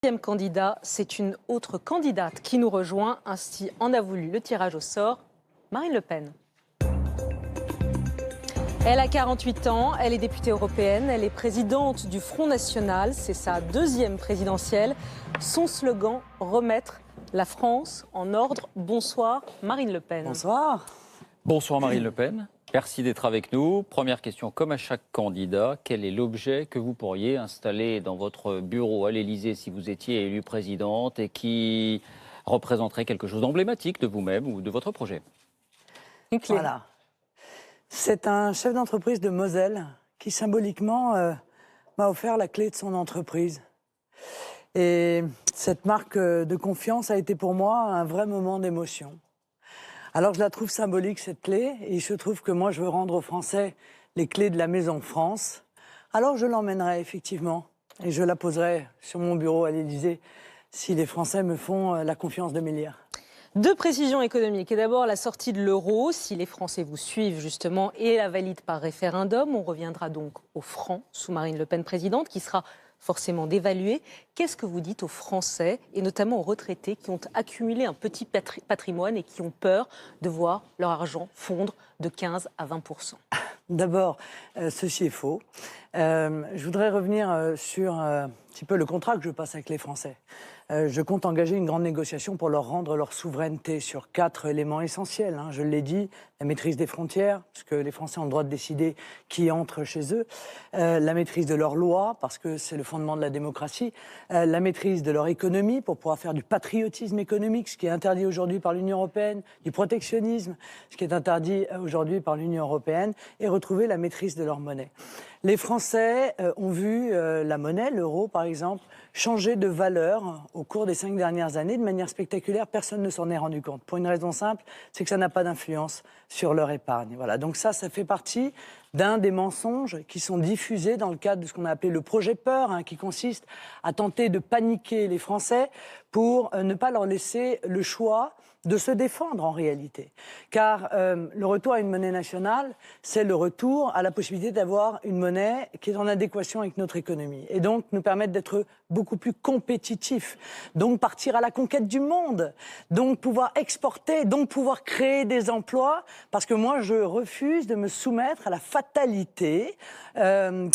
Deuxième candidat, c'est une autre candidate qui nous rejoint. Ainsi en a voulu le tirage au sort, Marine Le Pen. Elle a 48 ans, elle est députée européenne, elle est présidente du Front National, c'est sa deuxième présidentielle. Son slogan, remettre la France en ordre. Bonsoir Marine Le Pen. Bonsoir. Bonsoir Marine Le Pen, merci d'être avec nous. Première question, comme à chaque candidat, quel est l'objet que vous pourriez installer dans votre bureau à l'Élysée si vous étiez élue présidente et qui représenterait quelque chose d'emblématique de vous-même ou de votre projet? Une clé. Voilà. C'est un chef d'entreprise de Moselle qui symboliquement m'a offert la clé de son entreprise. Et cette marque de confiance a été pour moi un vrai moment d'émotion. Alors je la trouve symbolique cette clé et il se trouve que moi je veux rendre aux Français les clés de la maison France. Alors je l'emmènerai effectivement et je la poserai sur mon bureau à l'Élysée si les Français me font la confiance de m'élire. Deux précisions économiques. Et d'abord, la sortie de l'euro, si les Français vous suivent justement et la valident par référendum, on reviendra donc au franc sous Marine Le Pen présidente, qui sera forcément dévalué. Qu'est-ce que vous dites aux Français et notamment aux retraités qui ont accumulé un petit patrimoine et qui ont peur de voir leur argent fondre de 15 à 20%? D'abord, ceci est faux. Je voudrais revenir sur un petit peu le contrat que je passe avec les Français. Je compte engager une grande négociation pour leur rendre leur souveraineté sur 4 éléments essentiels. Je l'ai dit, la maîtrise des frontières, parce que les Français ont le droit de décider qui entre chez eux. La maîtrise de leurs lois, parce que c'est le fondement de la démocratie. La maîtrise de leur économie, pour pouvoir faire du patriotisme économique, ce qui est interdit aujourd'hui par l'Union européenne, du protectionnisme, ce qui est interdit aujourd'hui par l'Union européenne, et retrouver la maîtrise de leur monnaie. Les Français ont vu la monnaie, l'euro par exemple, changer de valeur au cours des 5 dernières années de manière spectaculaire. Personne ne s'en est rendu compte. Pour une raison simple, c'est que ça n'a pas d'influence sur leur épargne. Voilà. Donc ça fait partie d'un des mensonges qui sont diffusés dans le cadre de ce qu'on a appelé le projet peur, qui consiste à tenter de paniquer les Français pour ne pas leur laisser le choix de se défendre en réalité. Car le retour à une monnaie nationale, c'est le retour à la possibilité d'avoir une monnaie qui est en adéquation avec notre économie. Et donc nous permettre d'être beaucoup plus compétitifs. Donc partir à la conquête du monde. Donc pouvoir exporter, donc pouvoir créer des emplois. Parce que moi je refuse de me soumettre à la fatalité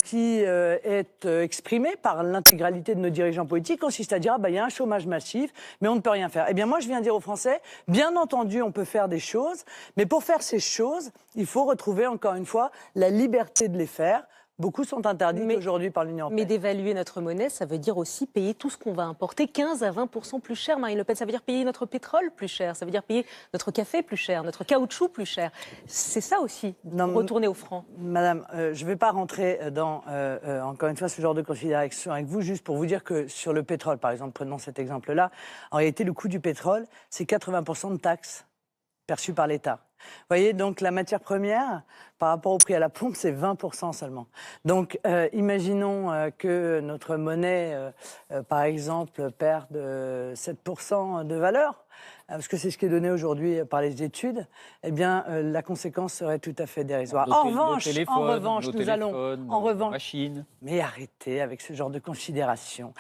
qui est exprimée par l'intégralité de nos dirigeants politiques, consiste à dire il y a un chômage massif, mais on ne peut rien faire. Eh bien moi je viens dire aux Français, bien entendu, on peut faire des choses, mais pour faire ces choses, il faut retrouver, encore une fois, la liberté de les faire. Beaucoup sont interdites aujourd'hui par l'Union européenne. Mais d'évaluer notre monnaie, ça veut dire aussi payer tout ce qu'on va importer 15 à 20% plus cher, Marine Le Pen. Ça veut dire payer notre pétrole plus cher, ça veut dire payer notre café plus cher, notre caoutchouc plus cher. C'est ça aussi, retourner au franc. Madame, je ne vais pas rentrer dans, encore une fois, ce genre de considération avec vous, juste pour vous dire que sur le pétrole, par exemple, prenons cet exemple-là, en réalité, le coût du pétrole, c'est 80% de taxes perçues par l'État. Vous voyez, donc la matière première, par rapport au prix à la pompe, c'est 20% seulement. Donc, imaginons que notre monnaie, par exemple, perde 7% de valeur, parce que c'est ce qui est donné aujourd'hui par les études, eh bien, la conséquence serait tout à fait dérisoire. En revanche, nous allons... Machines. Mais arrêtez avec ce genre de considération.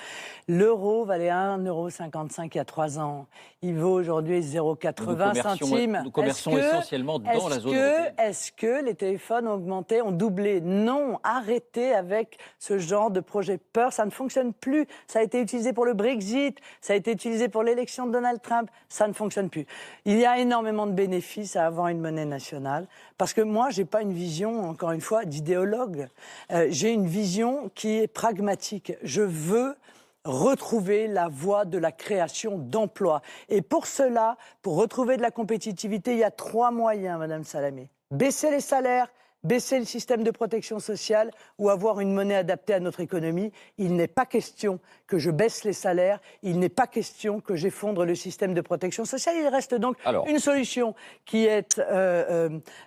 L'euro valait 1,55 € il y a 3 ans. Il vaut aujourd'hui 0,80 centimes. Nous commerçons essentiellement dans la zone européenne. Est-ce que les téléphones ont augmenté, ont doublé? Non, arrêtez avec ce genre de projet peur. Ça ne fonctionne plus. Ça a été utilisé pour le Brexit, ça a été utilisé pour l'élection de Donald Trump. Ça ne fonctionne plus. Il y a énormément de bénéfices à avoir une monnaie nationale. Parce que moi, je n'ai pas une vision, encore une fois, d'idéologue. J'ai une vision qui est pragmatique. Je veux retrouver la voie de la création d'emplois. Et pour cela, pour retrouver de la compétitivité, il y a 3 moyens, Madame Salamé. Baisser les salaires, baisser le système de protection sociale ou avoir une monnaie adaptée à notre économie. Il n'est pas question que je baisse les salaires, il n'est pas question que j'effondre le système de protection sociale. Il reste donc une solution qui est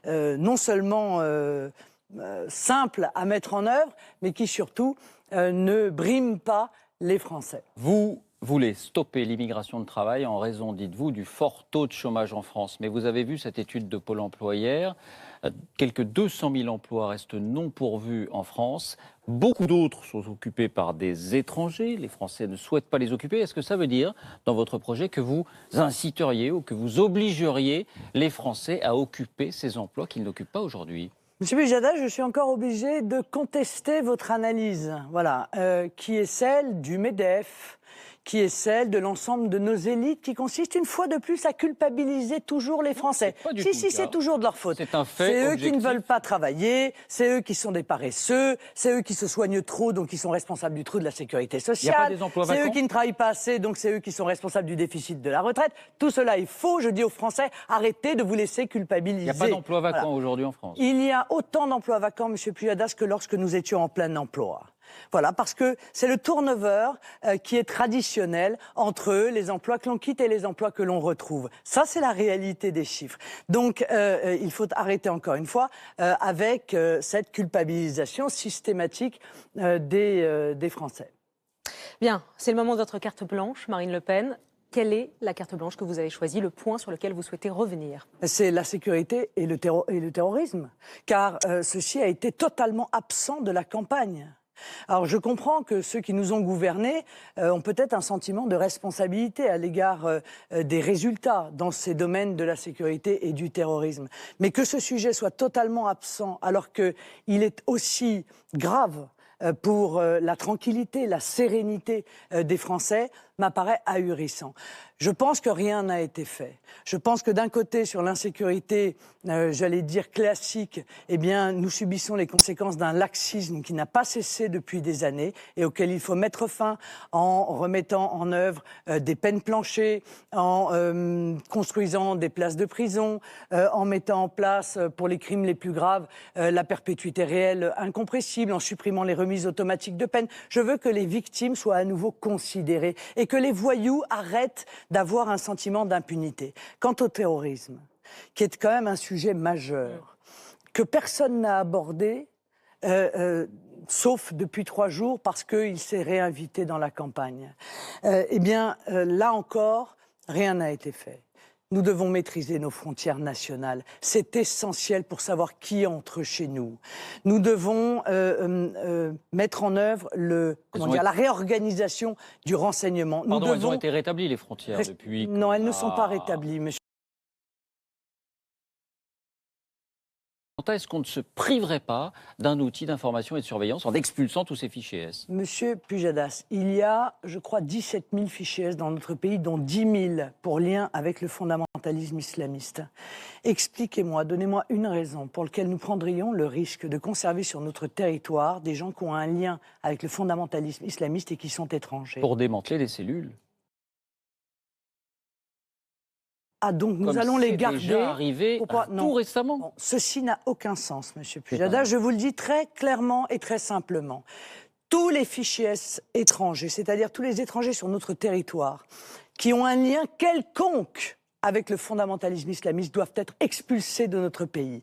non seulement simple à mettre en œuvre, mais qui surtout ne brime pas les Français. Vous voulez stopper l'immigration de travail en raison, dites-vous, du fort taux de chômage en France. Mais vous avez vu cette étude de Pôle emploi hier, quelques 200 000 emplois restent non pourvus en France. Beaucoup d'autres sont occupés par des étrangers. Les Français ne souhaitent pas les occuper. Est-ce que ça veut dire, dans votre projet, que vous inciteriez ou que vous obligeriez les Français à occuper ces emplois qu'ils n'occupent pas aujourd'hui ? Monsieur Pujadas, je suis encore obligé de contester votre analyse, voilà, qui est celle du MEDEF, qui est celle de l'ensemble de nos élites, qui consiste une fois de plus à culpabiliser toujours les Français. Si, c'est toujours de leur faute. C'est un fait C'est eux objectif. qui ne veulent pas travailler, c'est eux qui sont des paresseux, c'est eux qui se soignent trop, donc ils sont responsables du trou de la sécurité sociale. Il n'y a pas des emplois vacants ? C'est eux qui ne travaillent pas assez, donc c'est eux qui sont responsables du déficit de la retraite. Tout cela est faux. Je dis aux Français, arrêtez de vous laisser culpabiliser. Il n'y a pas d'emplois vacants aujourd'hui en France. Il y a autant d'emplois vacants, Monsieur Pujadas, que lorsque nous étions en plein emploi. Voilà, parce que c'est le turnover qui est traditionnel entre les emplois que l'on quitte et les emplois que l'on retrouve. Ça, c'est la réalité des chiffres. Donc, il faut arrêter encore une fois avec cette culpabilisation systématique des Français. Bien, c'est le moment de votre carte blanche, Marine Le Pen. Quelle est la carte blanche que vous avez choisie, le point sur lequel vous souhaitez revenir? C'est la sécurité et le terrorisme, car ceci a été totalement absent de la campagne. Alors je comprends que ceux qui nous ont gouvernés ont peut-être un sentiment de responsabilité à l'égard des résultats dans ces domaines de la sécurité et du terrorisme. Mais que ce sujet soit totalement absent alors qu'il est aussi grave pour la tranquillité, la sérénité des Français, m'apparaît ahurissant. Je pense que rien n'a été fait. Je pense que d'un côté, sur l'insécurité, j'allais dire classique, eh bien, nous subissons les conséquences d'un laxisme qui n'a pas cessé depuis des années et auquel il faut mettre fin en remettant en œuvre des peines planchées, en construisant des places de prison, en mettant en place, pour les crimes les plus graves, la perpétuité réelle incompressible, en supprimant les remises automatiques de peine. Je veux que les victimes soient à nouveau considérées et que les voyous arrêtent d'avoir un sentiment d'impunité. Quant au terrorisme, qui est quand même un sujet majeur, que personne n'a abordé, sauf depuis 3 jours, parce qu'il s'est réinvité dans la campagne. Eh bien, là encore, rien n'a été fait. Nous devons maîtriser nos frontières nationales. C'est essentiel pour savoir qui entre chez nous. Nous devons mettre en œuvre la réorganisation du renseignement. Pardon, elles ont été rétablies, les frontières, depuis... Non, elles ne sont pas rétablies, monsieur. Est-ce qu'on ne se priverait pas d'un outil d'information et de surveillance en expulsant tous ces fichiers S? Monsieur Pujadas, il y a, je crois, 17 000 fichiers S dans notre pays, dont 10 000 pour lien avec le fondamentalisme islamiste. Expliquez-moi, donnez-moi une raison pour laquelle nous prendrions le risque de conserver sur notre territoire des gens qui ont un lien avec le fondamentalisme islamiste et qui sont étrangers. Pour démanteler des cellules. Ah, donc nous allons les garder. C'est déjà arrivé tout récemment. Non, ceci n'a aucun sens, monsieur Pujadas. Je vous le dis très clairement et très simplement. Tous les fichiers S étrangers, c'est-à-dire tous les étrangers sur notre territoire, qui ont un lien quelconque avec le fondamentalisme islamiste, doivent être expulsés de notre pays.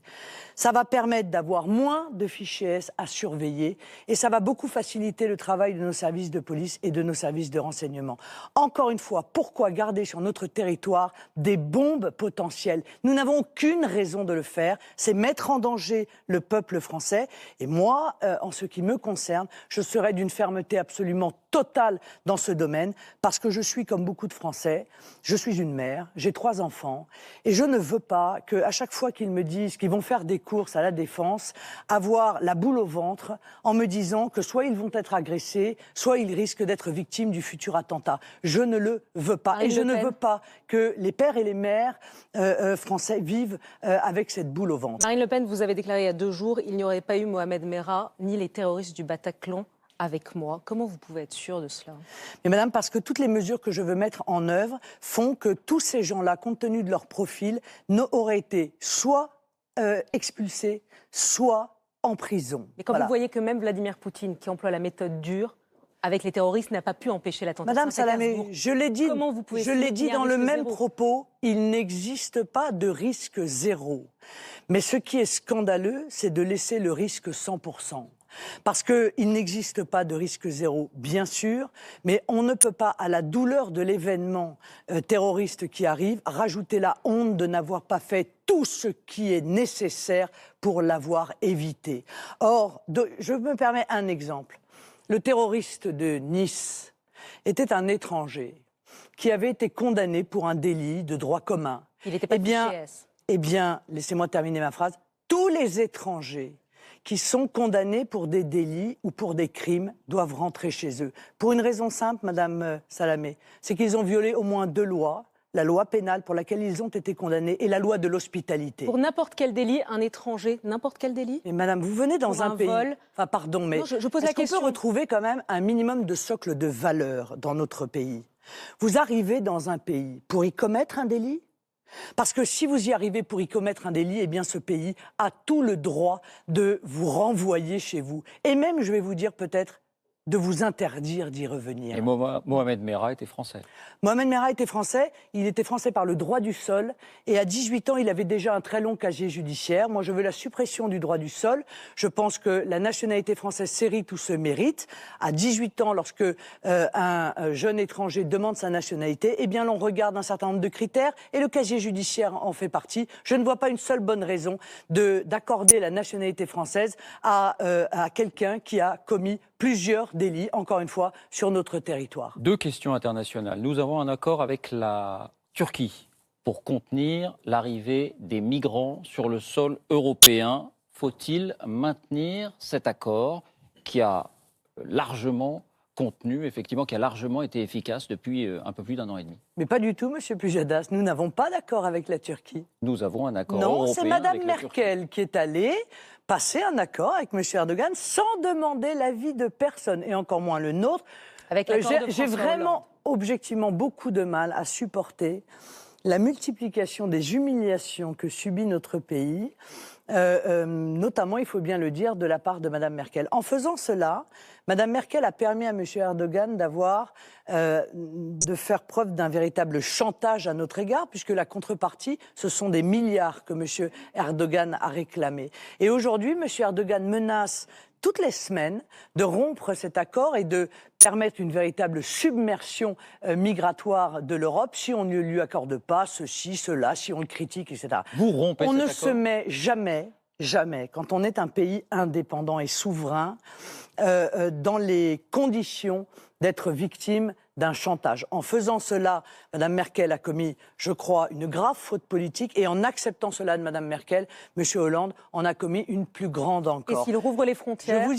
Ça va permettre d'avoir moins de fichiers S à surveiller et ça va beaucoup faciliter le travail de nos services de police et de nos services de renseignement. Encore une fois, pourquoi garder sur notre territoire des bombes potentielles? Nous n'avons aucune raison de le faire. C'est mettre en danger le peuple français. Et moi, en ce qui me concerne, je serai d'une fermeté absolument totale dans ce domaine parce que je suis comme beaucoup de Français. Je suis une mère, j'ai 3 enfants et je ne veux pas qu'à chaque fois qu'ils me disent qu'ils vont faire des courses à la Défense, avoir la boule au ventre en me disant que soit ils vont être agressés, soit ils risquent d'être victimes du futur attentat. Je ne le veux pas. Et je ne veux pas que les pères et les mères français vivent avec cette boule au ventre. Marine Le Pen, vous avez déclaré il y a 2 jours, il n'y aurait pas eu Mohamed Merah ni les terroristes du Bataclan avec moi. Comment vous pouvez être sûre de cela? Mais madame, parce que toutes les mesures que je veux mettre en œuvre font que tous ces gens-là, compte tenu de leur profil, n'auraient été soit expulsés, soit en prison. Mais quand vous voyez que même Vladimir Poutine, qui emploie la méthode dure, avec les terroristes, n'a pas pu empêcher l'attentat. Madame Salamé, je l'ai dit, dans le même propos, il n'existe pas de risque zéro. Mais ce qui est scandaleux, c'est de laisser le risque 100%. Parce qu'il n'existe pas de risque zéro, bien sûr, mais on ne peut pas, à la douleur de l'événement terroriste qui arrive, rajouter la honte de n'avoir pas fait tout ce qui est nécessaire pour l'avoir évité. Or, je me permets un exemple. Le terroriste de Nice était un étranger qui avait été condamné pour un délit de droit commun. Il n'était pas fiché S. Eh bien, laissez-moi terminer ma phrase. Tous les étrangers qui sont condamnés pour des délits ou pour des crimes doivent rentrer chez eux. Pour une raison simple, Madame Salamé, c'est qu'ils ont violé au moins 2 lois. La loi pénale pour laquelle ils ont été condamnés et la loi de l'hospitalité. Pour n'importe quel délit, un étranger, n'importe quel délit. Et Madame, vous venez dans un pays... vol. Enfin, pardon, mais non, je pose la question. Est-ce qu'on peut retrouver quand même un minimum de socle de valeurs dans notre pays? Vous arrivez dans un pays pour y commettre un délit? Parce que si vous y arrivez pour y commettre un délit, eh bien ce pays a tout le droit de vous renvoyer chez vous. Et même, je vais vous dire peut-être, de vous interdire d'y revenir. Et Mohamed Merah était français. Mohamed Merah était français, il était français par le droit du sol, et à 18 ans, il avait déjà un très long casier judiciaire. Moi, je veux la suppression du droit du sol. Je pense que la nationalité française s'hérite ou se mérite. À 18 ans, lorsque un jeune étranger demande sa nationalité, eh bien, l'on regarde un certain nombre de critères, et le casier judiciaire en fait partie. Je ne vois pas une seule bonne raison d'accorder la nationalité française à quelqu'un qui a commis plusieurs délits, encore une fois, sur notre territoire. 2 questions internationales. Nous avons un accord avec la Turquie pour contenir l'arrivée des migrants sur le sol européen. Faut-il maintenir cet accord qui a largement contenu, effectivement, qui a largement été efficace depuis un peu plus d'1 an et demi? Mais pas du tout, Monsieur Pujadas. Nous n'avons pas d'accord avec la Turquie. Nous avons un accord non, européen. c'est Madame avec la Merkel Turquie qui est allée passer un accord avec M. Erdogan sans demander l'avis de personne, et encore moins le nôtre. Avec l'accord de J'ai François vraiment, Hollande. objectivement, beaucoup de mal à supporter la multiplication des humiliations que subit notre pays, notamment, il faut bien le dire, de la part de Mme Merkel. En faisant cela, Mme Merkel a permis à M. Erdogan de faire preuve d'un véritable chantage à notre égard, puisque la contrepartie, ce sont des milliards que M. Erdogan a réclamés. Et aujourd'hui, M. Erdogan menace toutes les semaines de rompre cet accord et de permettre une véritable submersion migratoire de l'Europe si on ne lui accorde pas ceci, cela, si on le critique, etc. Vous rompez On cet ne accord se met jamais, quand on est un pays indépendant et souverain, dans les conditions d'être victime d'un chantage. En faisant cela, Mme Merkel a commis, je crois, une grave faute politique, et en acceptant cela de Mme Merkel, M. Hollande en a commis une plus grande encore. Et s'il rouvre les frontières,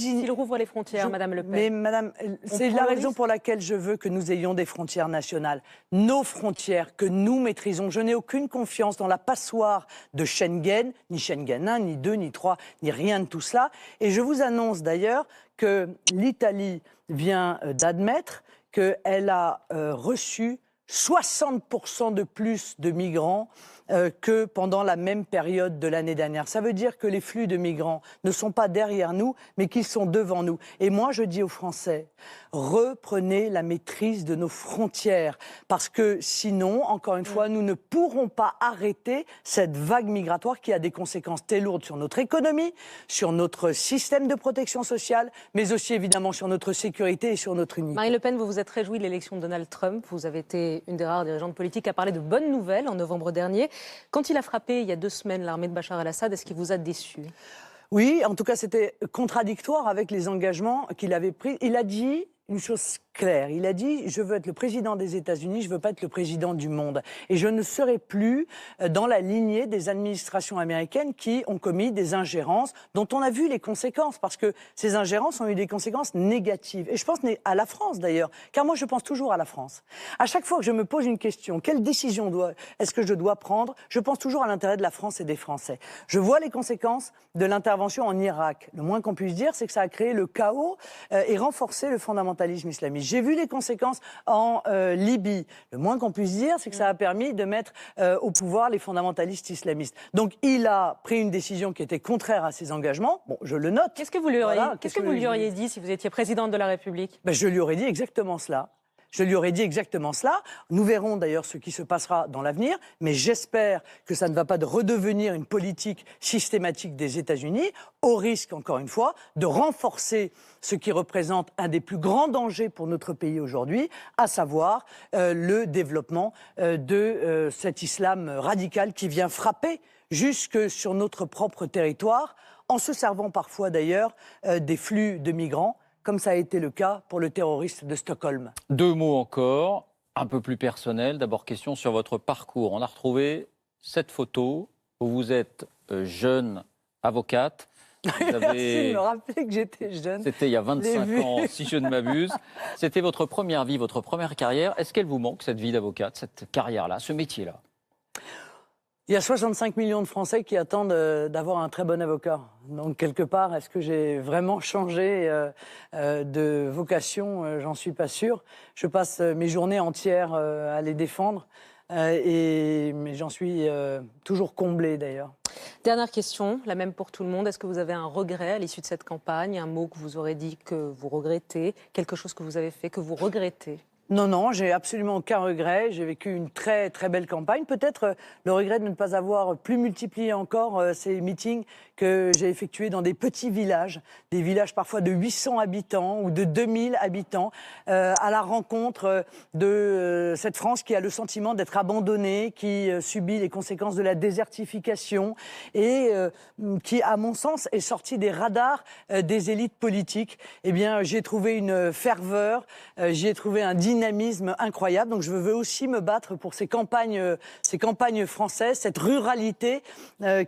Mme Le Pen? Mais Madame, c'est la raison pour laquelle je veux que nous ayons des frontières nationales. Nos frontières que nous maîtrisons. Je n'ai aucune confiance dans la passoire de Schengen, ni Schengen 1, ni 2, ni 3, ni rien de tout cela. Et je vous annonce d'ailleurs que l'Italie vient d'admettre qu'elle a reçu 60% de plus de migrants que pendant la même période de l'année dernière. Ça veut dire que les flux de migrants ne sont pas derrière nous, mais qu'ils sont devant nous. Et moi, je dis aux Français, reprenez la maîtrise de nos frontières, parce que sinon, encore une fois, nous ne pourrons pas arrêter cette vague migratoire qui a des conséquences très lourdes sur notre économie, sur notre système de protection sociale, mais aussi évidemment sur notre sécurité et sur notre unité. Marine Le Pen, vous vous êtes réjouie de l'élection de Donald Trump. Vous avez été une des rares dirigeantes politiques à parler de bonnes nouvelles en novembre dernier. Quand il a frappé, il y a 2 semaines, l'armée de Bachar el-Assad, est-ce qu'il vous a déçu? Oui, en tout cas, c'était contradictoire avec les engagements qu'il avait pris. Il a dit une chose claire. Il a dit « Je veux être le président des États-Unis, je ne veux pas être le président du monde. Et je ne serai plus dans la lignée des administrations américaines qui ont commis des ingérences dont on a vu les conséquences, parce que ces ingérences ont eu des conséquences négatives. Et je pense à la France d'ailleurs, car moi je pense toujours à la France. À chaque fois que je me pose une question, quelle décision est-ce que je dois prendre, je pense toujours à l'intérêt de la France et des Français. Je vois les conséquences de l'intervention en Irak. Le moins qu'on puisse dire, c'est que ça a créé le chaos et renforcé le fondamentalisme islamiste. J'ai vu les conséquences en Libye. Le moins qu'on puisse dire, c'est que ça a permis de mettre au pouvoir les fondamentalistes islamistes. Donc il a pris une décision qui était contraire à ses engagements. Bon, je le note. Qu'est-ce que vous lui auriez dit si vous étiez présidente de la République? Je lui aurais dit exactement cela. Je lui aurais dit exactement cela. Nous verrons d'ailleurs ce qui se passera dans l'avenir, mais j'espère que ça ne va pas redevenir une politique systématique des États-Unis, au risque, encore une fois, de renforcer ce qui représente un des plus grands dangers pour notre pays aujourd'hui, à savoir le développement de cet islam radical qui vient frapper jusque sur notre propre territoire, en se servant parfois d'ailleurs des flux de migrants, comme ça a été le cas pour le terroriste de Stockholm. 2 mots encore, un peu plus personnel. D'abord, question sur votre parcours. On a retrouvé cette photo où vous êtes jeune avocate. Vous avez... Merci de me rappeler que j'étais jeune. C'était il y a 25 ans, si je ne m'abuse. C'était votre première vie, votre première carrière. Est-ce qu'elle vous manque, cette vie d'avocate, cette carrière-là, ce métier-là? Il y a 65 millions de Français qui attendent d'avoir un très bon avocat. Donc, quelque part, est-ce que j'ai vraiment changé de vocation? J'en suis pas sûr. Je passe mes journées entières à les défendre. Mais j'en suis toujours comblé, d'ailleurs. Dernière question, la même pour tout le monde. Est-ce que vous avez un regret à l'issue de cette campagne? Un mot que vous aurez dit que vous regrettez? Quelque chose que vous avez fait que vous regrettez? Non, non, j'ai absolument aucun regret. J'ai vécu une très, très belle campagne. Peut-être le regret de ne pas avoir plus multiplié encore ces meetings que j'ai effectués dans des petits villages, des villages parfois de 800 habitants ou de 2000 habitants, à la rencontre de cette France qui a le sentiment d'être abandonnée, qui subit les conséquences de la désertification et qui, à mon sens, est sortie des radars des élites politiques. Eh bien, j'ai trouvé une ferveur, j'y ai trouvé un dynamisme incroyable. Donc je veux aussi me battre pour ces campagnes françaises, cette ruralité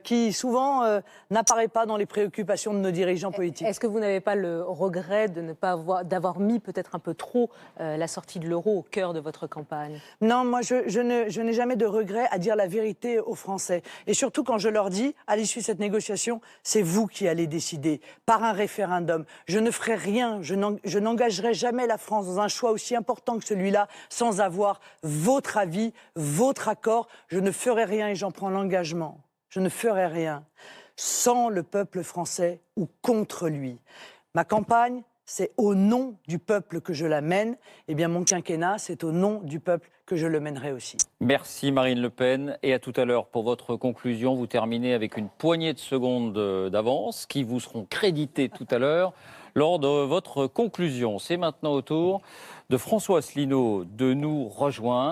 qui souvent n'apparaît pas dans les préoccupations de nos dirigeants politiques. Est-ce que vous n'avez pas le regret de ne pas d'avoir mis peut-être un peu trop la sortie de l'euro au cœur de votre campagne? Non, moi je n'ai jamais de regret à dire la vérité aux Français. Et surtout quand je leur dis, à l'issue de cette négociation, c'est vous qui allez décider par un référendum. Je ne ferai rien, je n'engagerai jamais la France dans un choix aussi important que celui-là, sans avoir votre avis, votre accord. Je ne ferai rien et j'en prends l'engagement. Je ne ferai rien sans le peuple français ou contre lui. Ma campagne, c'est au nom du peuple que je la mène. Eh bien, mon quinquennat, c'est au nom du peuple que je le mènerai aussi. Merci Marine Le Pen. Et à tout à l'heure pour votre conclusion. Vous terminez avec une poignée de secondes d'avance qui vous seront créditées tout à l'heure lors de votre conclusion. C'est maintenant au tour de François Asselineau de nous rejoindre.